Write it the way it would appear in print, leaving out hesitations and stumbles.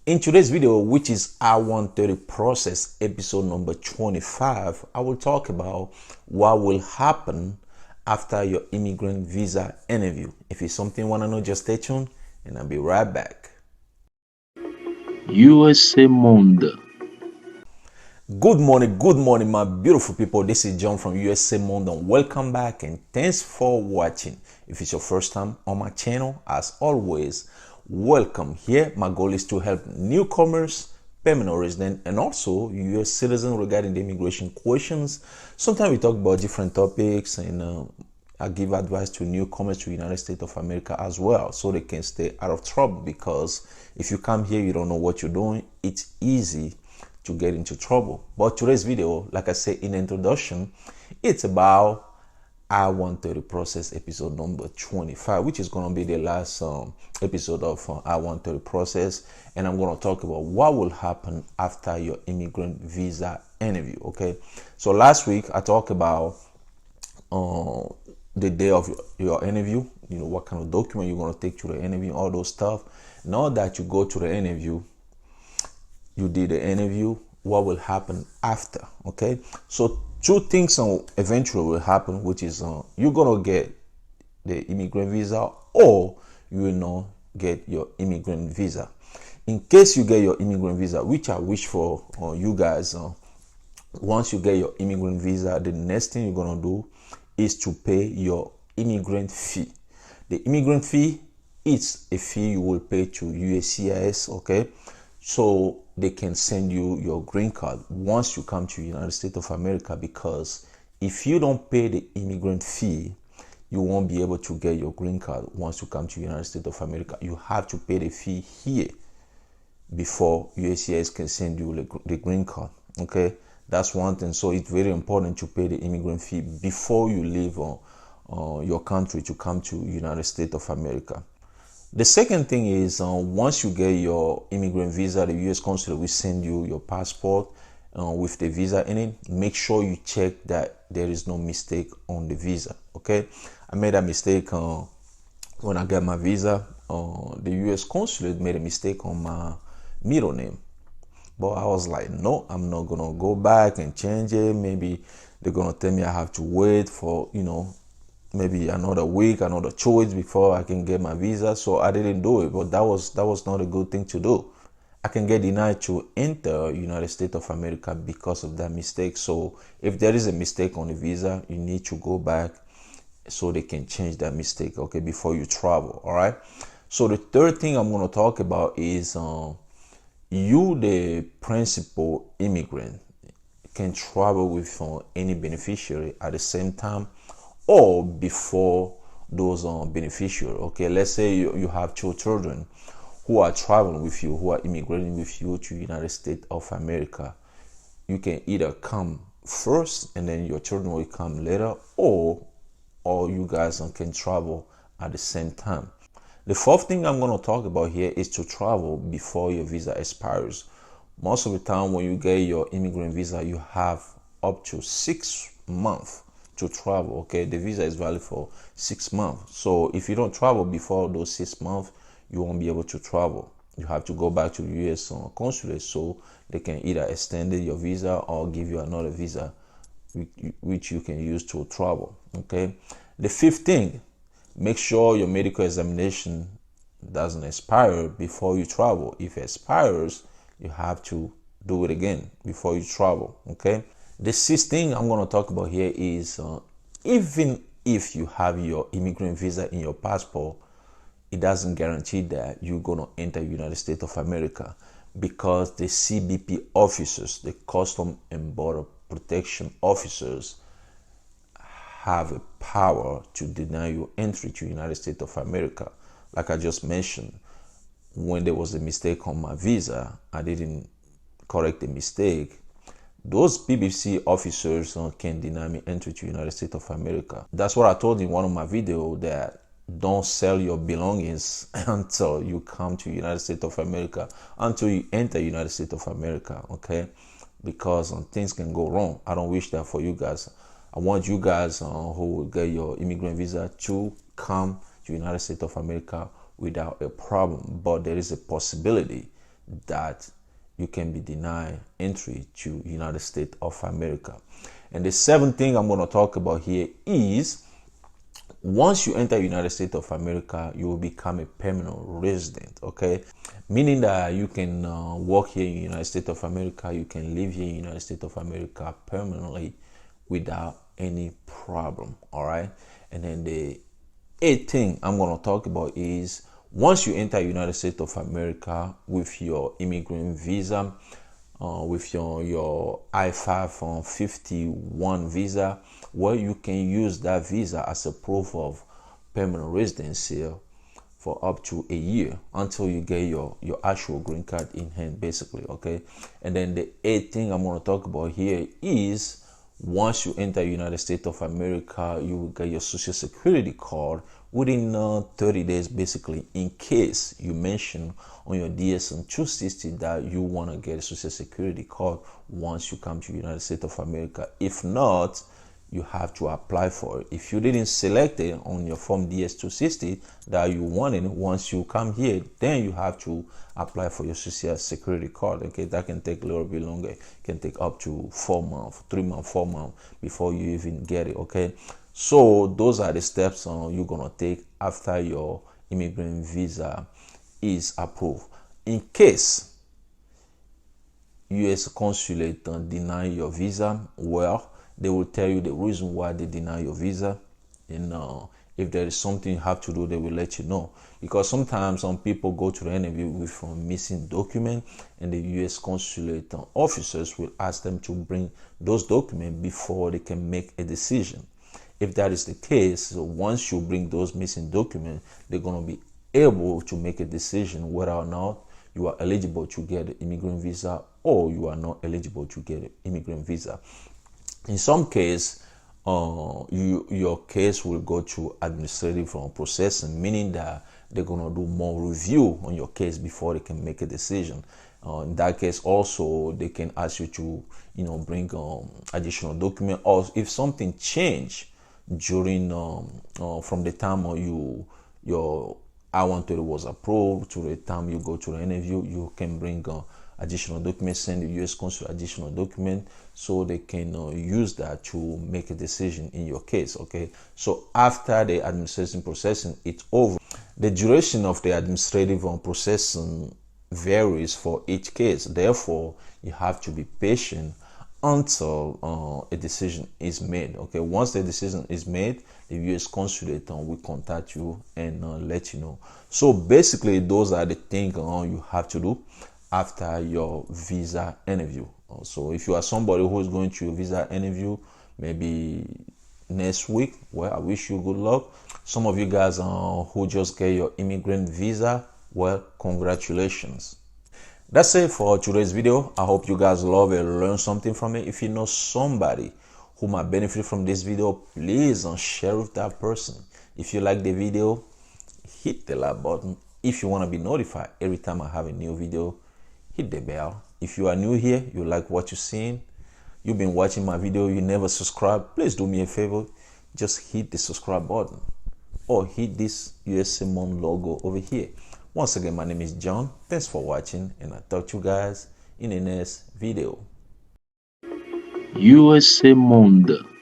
In today's video, which is I-130 process episode number 25, I will talk about what will happen after your immigrant visa interview. If it's something you want to know, just stay tuned and I'll be right back. USA Monde. Good morning, my beautiful people. This is John from USA Monde, and welcome back and thanks for watching. If it's your first time on my channel, as always, welcome. Here my goal is to help newcomers, permanent resident, and also US citizens regarding the immigration questions. Sometimes we talk about different topics, and I give advice to newcomers to the United States of America as well, so they can stay out of trouble. Because if you come here, you don't know what you're doing, it's easy to get into trouble. But today's video, like I said in the introduction, it's about I-130 process episode number 25, which is going to be the last episode of I-130 process, and I'm going to talk about what will happen after your immigrant visa interview. Okay, so last week I talked about the day of your interview, what kind of document you're going to take to the interview, all those stuff. Now that you go to the interview, you did the interview, what will happen after? Okay, so two things eventually will happen, which is you're gonna get the immigrant visa, or you will not get your immigrant visa. In case you get your immigrant visa, which I wish for you guys, once you get your immigrant visa, the next thing you're gonna do is to pay your immigrant fee. The immigrant fee is a fee you will pay to USCIS, okay, so they can send you your green card once you come to the United States of America. Because if you don't pay the immigrant fee, you won't be able to get your green card once you come to the United States of America. You have to pay the fee here before USCIS can send you the green card. Okay, that's one thing. So it's very important to pay the immigrant fee before you leave your country to come to the United States of America. The second thing is once you get your immigrant visa, the U.S. consulate will send you your passport with the visa in it. Make sure you check that there is no mistake on the visa. Okay, I made a mistake when I got my visa. The U.S. consulate made a mistake on my middle name, but I was like, no, I'm not gonna go back and change it. Maybe they're gonna tell me I have to wait for maybe another week, another 2 weeks before I can get my visa. So I didn't do it, but that was not a good thing to do. I can get denied to enter United States of America because of that mistake. So if there is a mistake on the visa, you need to go back so they can change that mistake, okay, before you travel. All right, so the third thing I'm going to talk about is you, the principal immigrant, can travel with any beneficiary at the same time or before those beneficiaries. Okay, let's say you have two children who are traveling with you, who are immigrating with you to the United States of America. You can either come first and then your children will come later, or you guys can travel at the same time. The fourth thing I'm going to talk about here is to travel before your visa expires. Most of the time when you get your immigrant visa, you have up to 6 months to travel. Okay, the visa is valid for 6 months. So if you don't travel before those 6 months, you won't be able to travel. You have to go back to the US consulate so they can either extend your visa or give you another visa which you can use to travel. Okay, the fifth thing, make sure your medical examination doesn't expire before you travel. If it expires, you have to do it again before you travel. Okay, the sixth thing I'm going to talk about here is even if you have your immigrant visa in your passport, it doesn't guarantee that you're going to enter the United States of America, because the CBP officers, the Custom and Border Protection officers, have a power to deny you entry to the United States of America. Like I just mentioned, when there was a mistake on my visa, I didn't correct the mistake. Those BBC officers can deny me entry to the United States of America. That's what I told in one of my videos, that don't sell your belongings until you come to the United States of America, until you enter the United States of America, okay? Because things can go wrong. I don't wish that for you guys. I want you guys who will get your immigrant visa to come to the United States of America without a problem. But there is a possibility that you can be denied entry to United States of America. And the seventh thing I'm going to talk about here is once you enter United States of America, you will become a permanent resident, okay? Meaning that you can work here in United States of America, you can live here in United States of America permanently without any problem, all right? And then the eighth thing I'm going to talk about is once you enter United States of America with your immigrant visa, with your I-551 visa, where you can use that visa as a proof of permanent residency for up to a year until you get your actual green card in hand, basically, okay? And then the eighth thing I'm going to talk about here is once you enter United States of America, you will get your social security card within 30 days, basically, in case you mention on your DSM 260 that you want to get a social security card once you come to United States of America. If not, you have to apply for it. If you didn't select it on your form DS260 that you wanted, once you come here, then you have to apply for your social security card. Okay, that can take a little bit longer. It can take up to 4 months, 3 months, 4 months before you even get it. Okay, so those are the steps you're gonna take after your immigrant visa is approved. In case U.S. consulate deny your visa, well, they will tell you the reason why they deny your visa, and if there is something you have to do, they will let you know. Because sometimes some people go to the interview with missing document, and the U.S. consulate officers will ask them to bring those documents before they can make a decision. If that is the case, so once you bring those missing documents, they're going to be able to make a decision whether or not you are eligible to get an immigrant visa or you are not eligible to get an immigrant visa. In some case, your case will go to administrative processing, meaning that they're going to do more review on your case before they can make a decision. In that case, also they can ask you to, bring additional document, or if something changed during from the time your I-130 was approved to the time you go to the interview, you can bring additional documents, send the U.S. consul additional document so they can use that to make a decision in your case. Okay, so after the administrative processing it's over, the duration of the administrative processing varies for each case. Therefore, you have to be patient until a decision is made. Okay, once the decision is made, the U.S. consulate will contact you and let you know. So basically, those are the things you have to do after your visa interview. So if you are somebody who is going to your visa interview maybe next week, well, I wish you good luck. Some of you guys who just get your immigrant visa, well, congratulations. That's it for today's video. I hope you guys love and learn something from it. If you know somebody who might benefit from this video, please share with that person. If you like the video, hit the like button. If you want to be notified every time I have a new video, hit the bell. If you are new here, you like what you're seeing, you've been watching my video, you never subscribe, please do me a favor, just hit the subscribe button or hit this USA Mon logo over here. Once again, my name is John. Thanks for watching, and I'll talk to you guys in the next video. USA Monde.